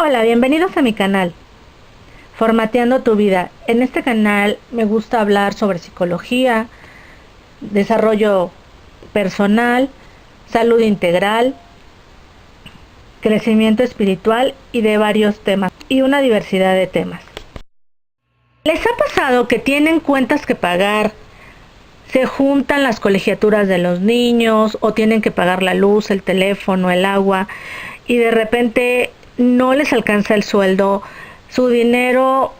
Hola, bienvenidos a mi canal, Formateando tu vida. En este canal me gusta hablar sobre psicología, desarrollo personal, salud integral, crecimiento espiritual y de varios temas, y una diversidad de temas. ¿Les ha pasado que tienen cuentas que pagar, se juntan las colegiaturas de los niños o tienen que pagar la luz, el teléfono, el agua y de repente no les alcanza el sueldo, su dinero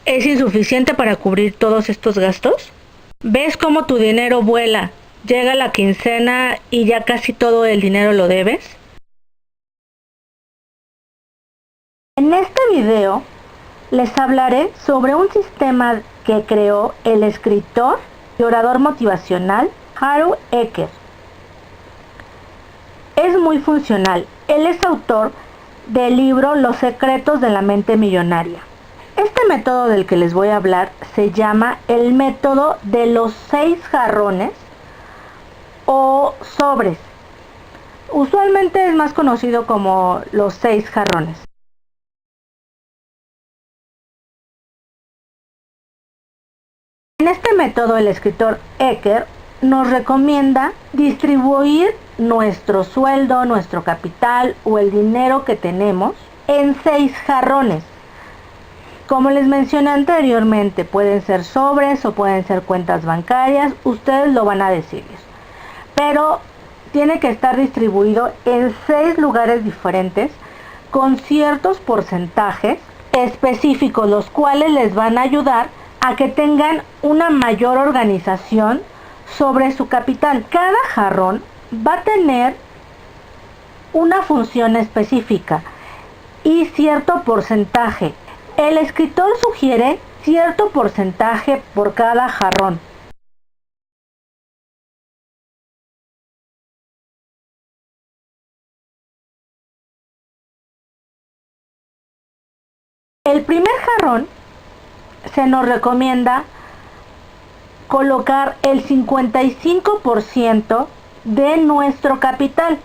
es insuficiente para cubrir todos estos gastos? ¿Ves cómo tu dinero vuela? Llega la quincena y ya casi todo el dinero lo debes. En este video les hablaré sobre un sistema que creó el escritor y orador motivacional Harold Eker. Es muy funcional. Él es autor del libro Los secretos de la mente millonaria. Este método del que les voy a hablar se llama el método de los 6 jarrones o sobres. Usualmente es más conocido como los 6 jarrones. En este método el escritor Eker nos recomienda distribuir nuestro sueldo, nuestro capital o el dinero que tenemos en 6 jarrones. Como les mencioné anteriormente, pueden ser sobres o pueden ser cuentas bancarias, ustedes lo van a decirles. Pero tiene que estar distribuido en 6 lugares diferentes con ciertos porcentajes específicos, los cuales les van a ayudar a que tengan una mayor organización sobre su capital. Cada jarrón va a tener una función específica y cierto porcentaje. El escritor sugiere cierto porcentaje por cada jarrón. El primer jarrón se nos recomienda colocar el 55% de nuestro capital,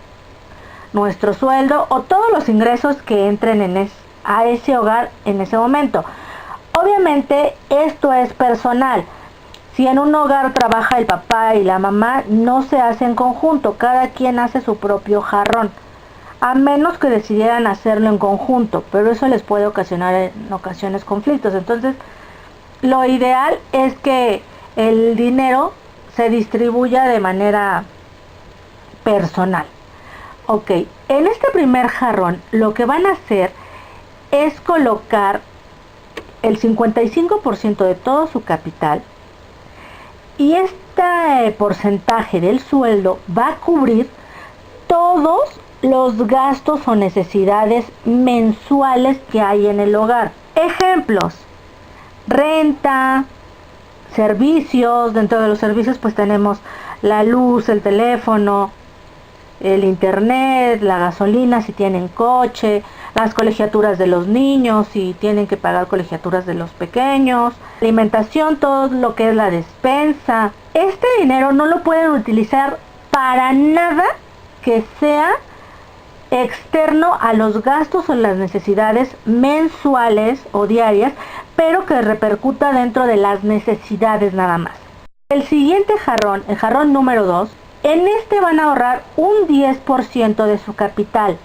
nuestro sueldo o todos los ingresos que entren a ese hogar en ese momento. Obviamente esto es personal. Si en un hogar trabaja el papá y la mamá, no se hace en conjunto, cada quien hace su propio jarrón, a menos que decidieran hacerlo en conjunto, pero eso les puede ocasionar en ocasiones conflictos. Entonces lo ideal es que el dinero se distribuya de manera personal. Ok, en este primer jarrón lo que van a hacer es colocar el 55% de todo su capital y este porcentaje del sueldo va a cubrir todos los gastos o necesidades mensuales que hay en el hogar. Ejemplos: renta, servicios. Dentro de los servicios pues tenemos la luz, el teléfono, el internet, la gasolina si tienen coche, las colegiaturas de los niños si tienen que pagar colegiaturas de los pequeños, alimentación, todo lo que es la despensa. Este dinero no lo pueden utilizar para nada que sea externo a los gastos o las necesidades mensuales o diarias, pero que repercuta dentro de las necesidades nada más. El siguiente jarrón, el jarrón número 2, en este van a ahorrar un 10% de su capital.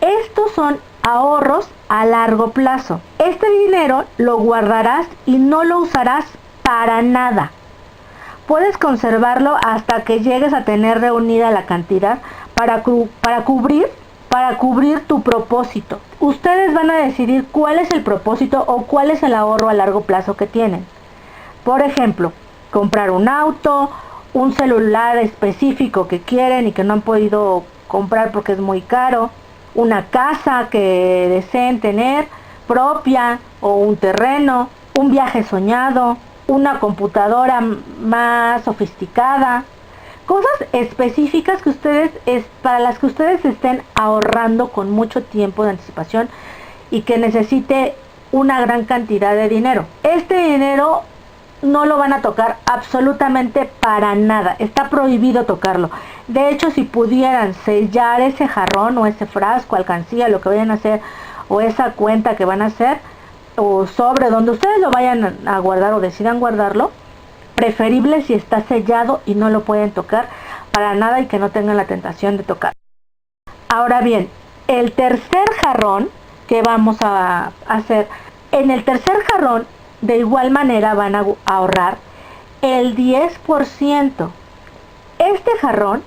Estos son ahorros a largo plazo. Este dinero lo guardarás y no lo usarás para nada. Puedes conservarlo hasta que llegues a tener reunida la cantidad para cubrir tu propósito. Ustedes van a decidir cuál es el propósito o cuál es el ahorro a largo plazo que tienen. Por ejemplo, comprar un auto, un celular específico que quieren y que no han podido comprar porque es muy caro, una casa que deseen tener propia o un terreno, un viaje soñado, una computadora más sofisticada. Cosas específicas que para las que ustedes estén ahorrando con mucho tiempo de anticipación y que necesite una gran cantidad de dinero. Este dinero no lo van a tocar absolutamente para nada. Está prohibido tocarlo. De hecho, si pudieran sellar ese jarrón o ese frasco, alcancía, lo que vayan a hacer, o esa cuenta que van a hacer, o sobre donde ustedes lo vayan a guardar o decidan guardarlo, preferible si está sellado y no lo pueden tocar para nada y que no tengan la tentación de tocar. Ahora bien, el tercer jarrón que vamos a hacer, en el tercer jarrón de igual manera van a ahorrar el 10%. Este jarrón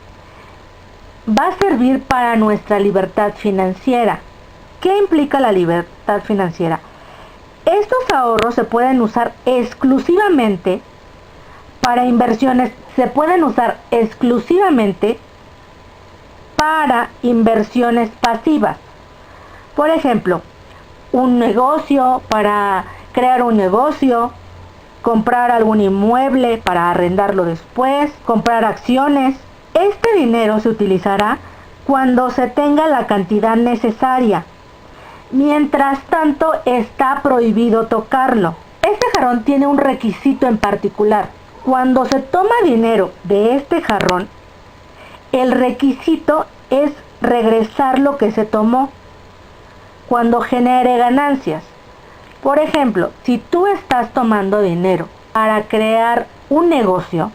va a servir para nuestra libertad financiera. ¿Qué implica la libertad financiera? Estos ahorros se pueden usar exclusivamente para inversiones, se pueden usar exclusivamente para inversiones pasivas. Por ejemplo, un negocio, para crear un negocio, comprar algún inmueble para arrendarlo después, comprar acciones. Este dinero se utilizará cuando se tenga la cantidad necesaria. Mientras tanto, está prohibido tocarlo. Este jarrón tiene un requisito en particular. Cuando se toma dinero de este jarrón, el requisito es regresar lo que se tomó cuando genere ganancias. Por ejemplo, si tú estás tomando dinero para crear un negocio,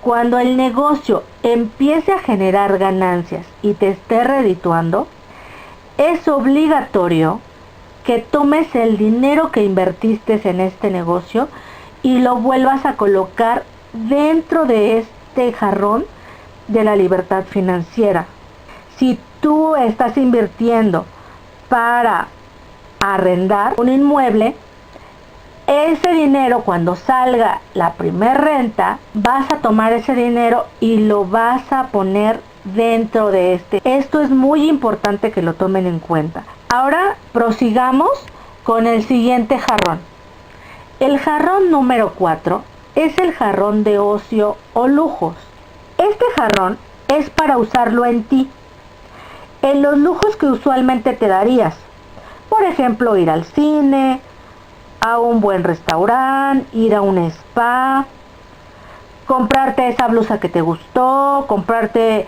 cuando el negocio empiece a generar ganancias y te esté redituando, es obligatorio que tomes el dinero que invertiste en este negocio y lo vuelvas a colocar dentro de este jarrón de la libertad financiera. Si tú estás invirtiendo para arrendar un inmueble, ese dinero, cuando salga la primer renta, vas a tomar ese dinero y lo vas a poner dentro de este. Esto es muy importante que lo tomen en cuenta. Ahora prosigamos con el siguiente jarrón. El jarrón número 4 es el jarrón de ocio o lujos. Este jarrón es para usarlo en ti, en los lujos que usualmente te darías. Por ejemplo, ir al cine, a un buen restaurante, ir a un spa, comprarte esa blusa que te gustó, comprarte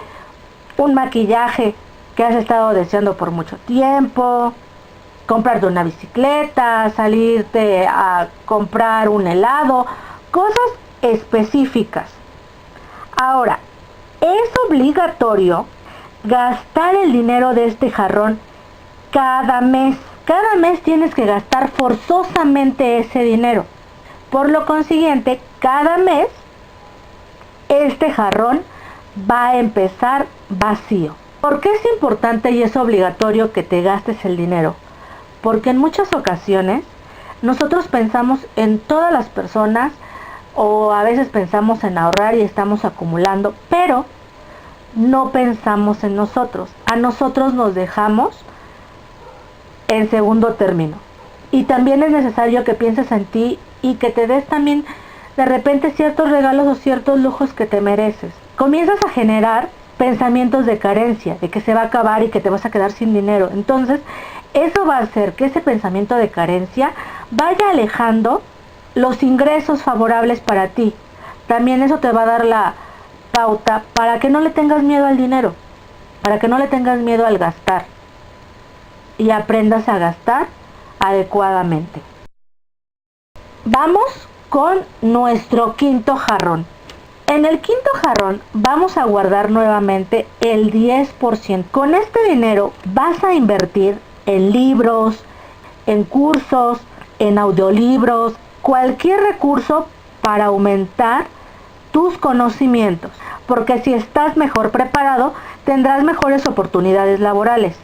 un maquillaje que has estado deseando por mucho tiempo, comprarte una bicicleta, salirte a comprar un helado, cosas específicas. Ahora, es obligatorio gastar el dinero de este jarrón cada mes. Cada mes tienes que gastar forzosamente ese dinero. Por lo consiguiente, cada mes este jarrón va a empezar vacío. ¿Por qué es importante y es obligatorio que te gastes el dinero? Porque en muchas ocasiones nosotros pensamos en todas las personas o a veces pensamos en ahorrar y estamos acumulando, pero no pensamos en nosotros. A nosotros nos dejamos en segundo término. Y también es necesario que pienses en ti y que te des también de repente ciertos regalos o ciertos lujos que te mereces. Comienzas a generar pensamientos de carencia, de que se va a acabar y que te vas a quedar sin dinero. Entonces, eso va a hacer que ese pensamiento de carencia vaya alejando los ingresos favorables para ti. También eso te va a dar la pauta para que no le tengas miedo al dinero, para que no le tengas miedo al gastar y aprendas a gastar adecuadamente. Vamos con nuestro quinto jarrón. En el quinto jarrón vamos a guardar nuevamente el 10%. Con este dinero vas a invertir en libros, en cursos, en audiolibros, cualquier recurso para aumentar tus conocimientos. Porque si estás mejor preparado, tendrás mejores oportunidades laborales.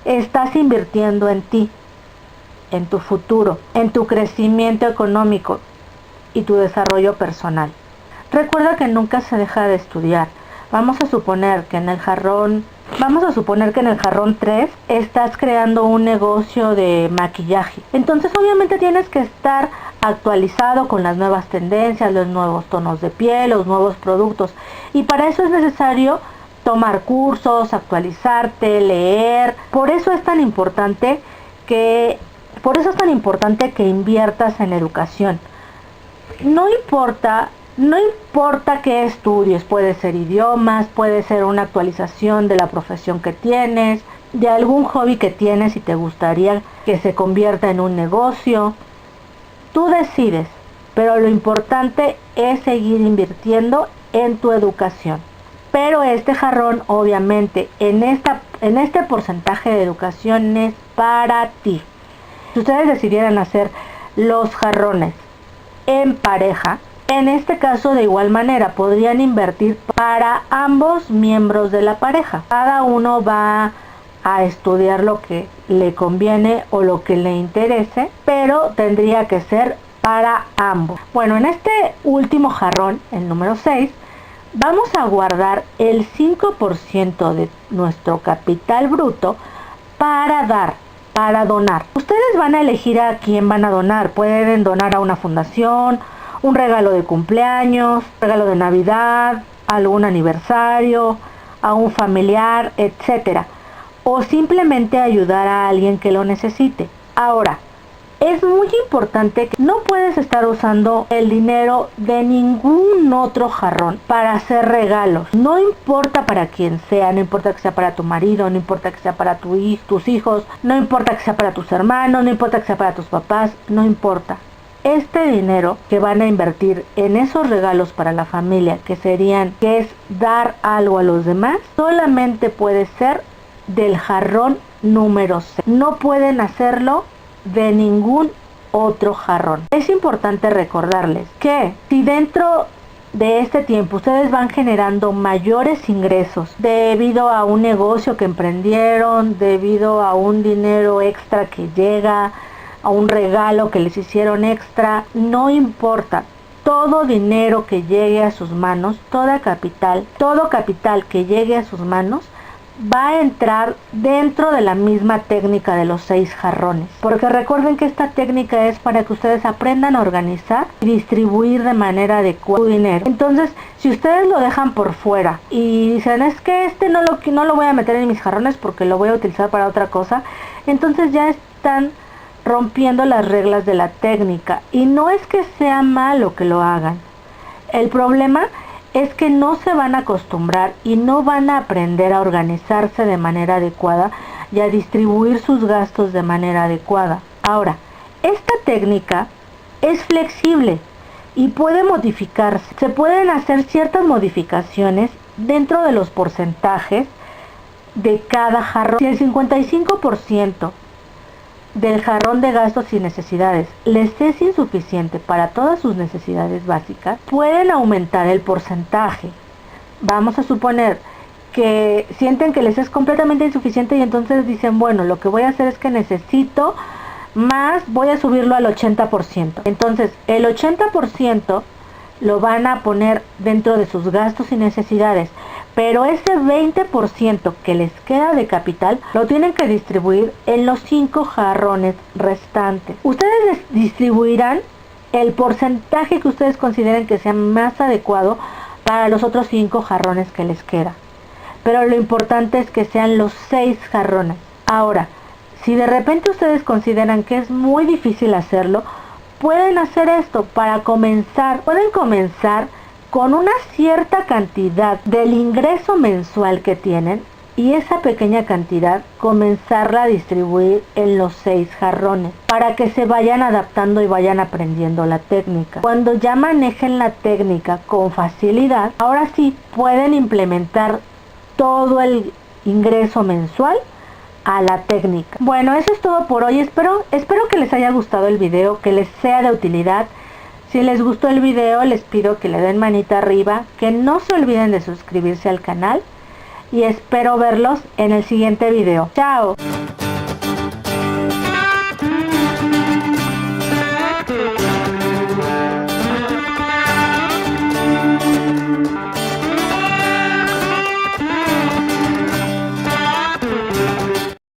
Estás invirtiendo en ti, en tu futuro, en tu crecimiento económico y tu desarrollo personal. Recuerda que nunca se deja de estudiar. Vamos a suponer que en el jarrón 3 estás creando un negocio de maquillaje. Entonces obviamente tienes que estar actualizado con las nuevas tendencias, los nuevos tonos de piel, los nuevos productos. Y para eso es necesario tomar cursos, actualizarte, leer. Por eso es tan importante que inviertas en educación. No importa qué estudies, puede ser idiomas, puede ser una actualización de la profesión que tienes, de algún hobby que tienes y te gustaría que se convierta en un negocio. Tú decides, pero lo importante es seguir invirtiendo en tu educación. Pero este jarrón, obviamente, en este porcentaje de educación es para ti. Si ustedes decidieran hacer los jarrones en pareja, en este caso de igual manera podrían invertir para ambos miembros de la pareja. Cada uno va a estudiar lo que le conviene o lo que le interese, pero tendría que ser para ambos. Bueno, en este último jarrón, el número 6, vamos a guardar el 5% de nuestro capital bruto para dar, para donar. Ustedes van a elegir a quién van a donar. Pueden donar a una fundación, un regalo de cumpleaños, regalo de Navidad, algún aniversario, a un familiar, etcétera, o simplemente ayudar a alguien que lo necesite. Ahora, es muy importante que no puedes estar usando el dinero de ningún otro jarrón para hacer regalos. No importa para quién sea, no importa que sea para tu marido, no importa que sea para tus hijos, no importa que sea para tus hermanos, no importa que sea para tus papás, no importa. Este dinero que van a invertir en esos regalos para la familia, que es dar algo a los demás, solamente puede ser del jarrón número 6. No pueden hacerlo de ningún otro jarrón. Es importante recordarles que si dentro de este tiempo ustedes van generando mayores ingresos debido a un negocio que emprendieron, debido a un dinero extra que llega, a un regalo que les hicieron extra, no importa. Todo dinero que llegue a sus manos, todo capital que llegue a sus manos va a entrar dentro de la misma técnica de los 6 jarrones. Porque recuerden que esta técnica es para que ustedes aprendan a organizar y distribuir de manera adecuada su dinero. Entonces, si ustedes lo dejan por fuera y dicen, es que no lo voy a meter en mis jarrones porque lo voy a utilizar para otra cosa, entonces ya están rompiendo las reglas de la técnica. Y no es que sea malo que lo hagan. El problema es que no se van a acostumbrar y no van a aprender a organizarse de manera adecuada y a distribuir sus gastos de manera adecuada. Ahora, esta técnica es flexible y puede modificarse. Se pueden hacer ciertas modificaciones dentro de los porcentajes de cada jarrón. Si el 55% del jarrón de gastos y necesidades les es insuficiente para todas sus necesidades básicas, pueden aumentar el porcentaje. Vamos a suponer que sienten que les es completamente insuficiente y entonces dicen, bueno, lo que voy a hacer es que necesito más, voy a subirlo al 80%. Entonces el 80% lo van a poner dentro de sus gastos y necesidades, pero ese 20% que les queda de capital lo tienen que distribuir en los 5 jarrones restantes. Ustedes distribuirán el porcentaje que ustedes consideren que sea más adecuado para los otros 5 jarrones que les queda, pero lo importante es que sean los 6 jarrones. Ahora, si de repente ustedes consideran que es muy difícil hacerlo, pueden hacer esto para comenzar. Pueden comenzar con una cierta cantidad del ingreso mensual que tienen y esa pequeña cantidad comenzarla a distribuir en los 6 jarrones para que se vayan adaptando y vayan aprendiendo la técnica. Cuando ya manejen la técnica con facilidad, ahora sí pueden implementar todo el ingreso mensual a la técnica. Bueno, eso es todo por hoy. Espero que les haya gustado el video, que les sea de utilidad. Si les gustó el video, les pido que le den manita arriba, que no se olviden de suscribirse al canal y espero verlos en el siguiente video. ¡Chao!